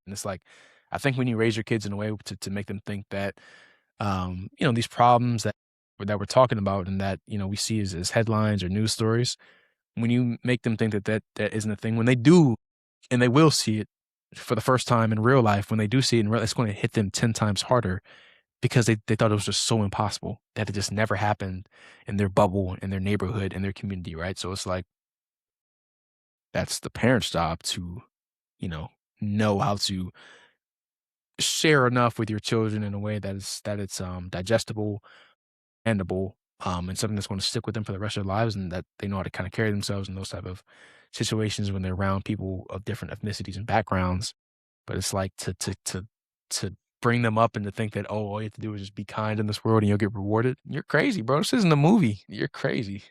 And it's like, I think when you raise your kids in a way to make them think that, these problems that we're talking about and that, we see as headlines or news stories, when you make them think that isn't a thing, when they do, and they will see it for the first time in real life, when they do see it in real, it's going to hit them 10 times harder because they thought it was just so impossible that it just never happened in their bubble, in their neighborhood, in their community, right? So it's like that's the parent's job to, you know how to share enough with your children in a way that it's digestible, understandable, and something that's going to stick with them for the rest of their lives, and that they know how to kind of carry themselves in those type of situations when they're around people of different ethnicities and backgrounds. But it's like to bring them up and to think that, oh, all you have to do is just be kind in this world and you'll get rewarded. You're crazy, bro. This isn't a movie. You're crazy.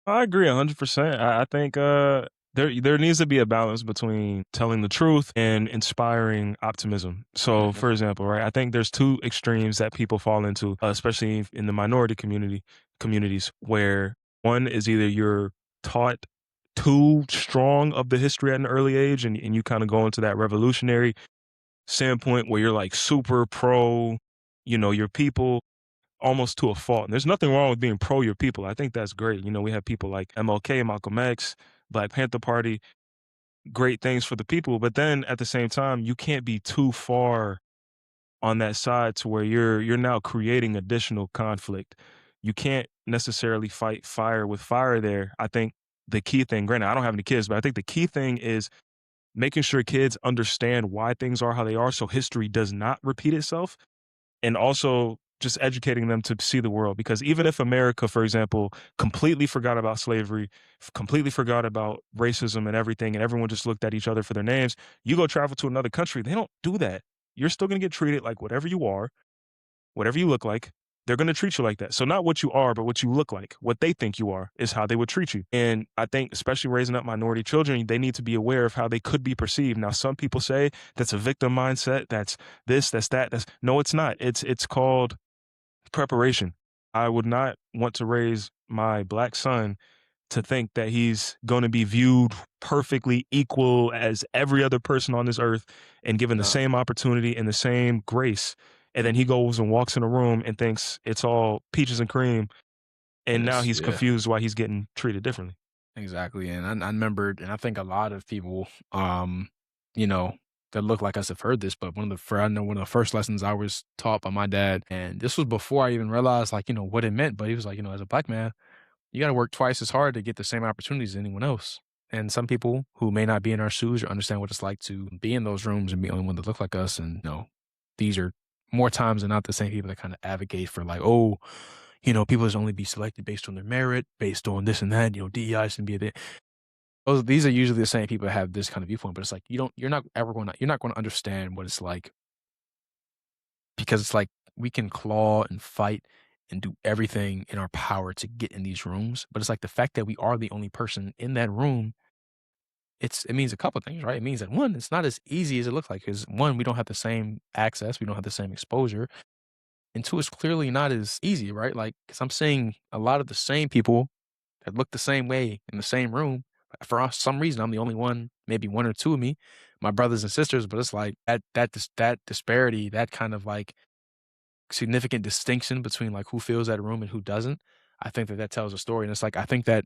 I agree 100%. I think there needs to be a balance between telling the truth and inspiring optimism. So, Mhm. for example, right, I think there's two extremes that people fall into, especially in the minority communities, where one is either you're taught too strong of the history at an early age, and you kind of go into that revolutionary standpoint where you're like super pro, your people almost to a fault. And there's nothing wrong with being pro your people. I think that's great. We have people like MLK, Malcolm X, Black Panther Party, great things for the people. But then at the same time, you can't be too far on that side to where you're now creating additional conflict. You can't necessarily fight fire with fire there. I think the key thing, granted, I don't have any kids, but I think the key thing is making sure kids understand why things are how they are so history does not repeat itself, and also just educating them to see the world. Because even if America, for example, completely forgot about slavery, completely forgot about racism and everything, and everyone just looked at each other for their names, you go travel to another country, they don't do that. You're still going to get treated like whatever you are, whatever you look like. They're going to treat you like that. So not what you are, but what you look like. What they think you are is how they would treat you. And I think, especially raising up minority children, they need to be aware of how they could be perceived. Now, some people say that's a victim mindset. That's this, that's that. That's no, it's not. It's called preparation. I would not want to raise my black son to think that he's going to be viewed perfectly equal as every other person on this earth and given the Uh, same opportunity and the same grace. And then he goes and walks in a room and thinks it's all peaches and cream. And now he's yeah, confused why he's getting treated differently. exactly. And I remembered, and I think a lot of people, you know, that look like us have heard this, but I know one of the first lessons I was taught by my dad, and this was before I even realized, like, what it meant. But he was like, as a black man, you got to work twice as hard to get the same opportunities as anyone else. And some people who may not be in our shoes or understand what it's like to be in those rooms and be the only one that look like us, and these are more times than not the same people that kind of advocate for, like, oh, people should only be selected based on their merit, based on this and that. DEI shouldn't be there. These are usually the same people that have this kind of viewpoint, but it's like you're not going to understand what it's like, because it's like we can claw and fight and do everything in our power to get in these rooms. But it's like the fact that we are the only person in that room, it means a couple things, right? It means that one, it's not as easy as it looks like. Because one, we don't have the same access, we don't have the same exposure. And two, it's clearly not as easy, right? Like, because I'm seeing a lot of the same people that look the same way in the same room. Some reason, I'm the only one, maybe one or two of me, my brothers and sisters. But it's like that disparity, that kind of like significant distinction between like who fills that room and who doesn't. I think that tells a story, and it's like I think that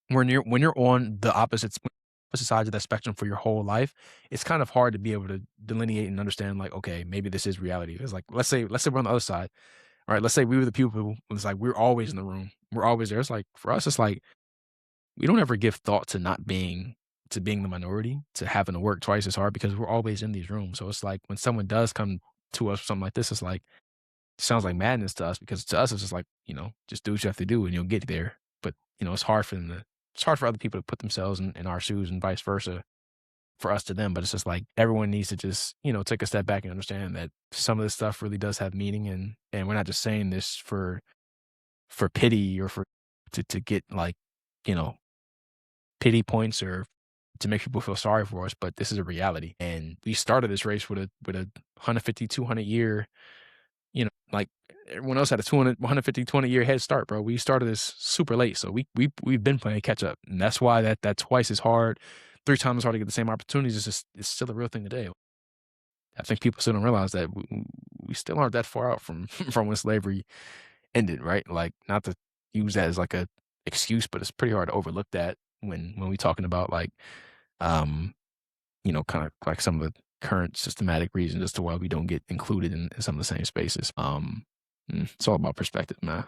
when you're on the opposite sides of that spectrum for your whole life, it's kind of hard to be able to delineate and understand, like, okay, maybe this is reality. It's like, let's say we're on the other side, all right? Let's say we were the people who, it's like we're always in the room, we're always there. It's like for us, it's like we don't ever give thought to not being to being the minority, to having to work twice as hard because we're always in these rooms. So it's like when someone does come to us for something like this, it's like sounds like madness to us, because to us it's just like, just do what you have to do and you'll get there. But it's hard for other people to put themselves in our shoes and vice versa for us to them. But it's just like everyone needs to just, take a step back and understand that some of this stuff really does have meaning, and we're not just saying this for pity or for to get like, you know, pity points or to make people feel sorry for us, but this is a reality. And we started this race with a 150, 200 year, like everyone else had a 200, 150, 20-year head start, bro. We started this super late. So we've been playing catch up. And that's why that twice as hard, 3 times as hard to get the same opportunities is just it's still a real thing today. I think people still don't realize that we still aren't that far out from from when slavery ended, right? Like, not to use that as like a excuse, but it's pretty hard to overlook that when we talking about like, um, kind of like some of the current systematic reasons as to why we don't get included in some of the same spaces. It's all about perspective, man.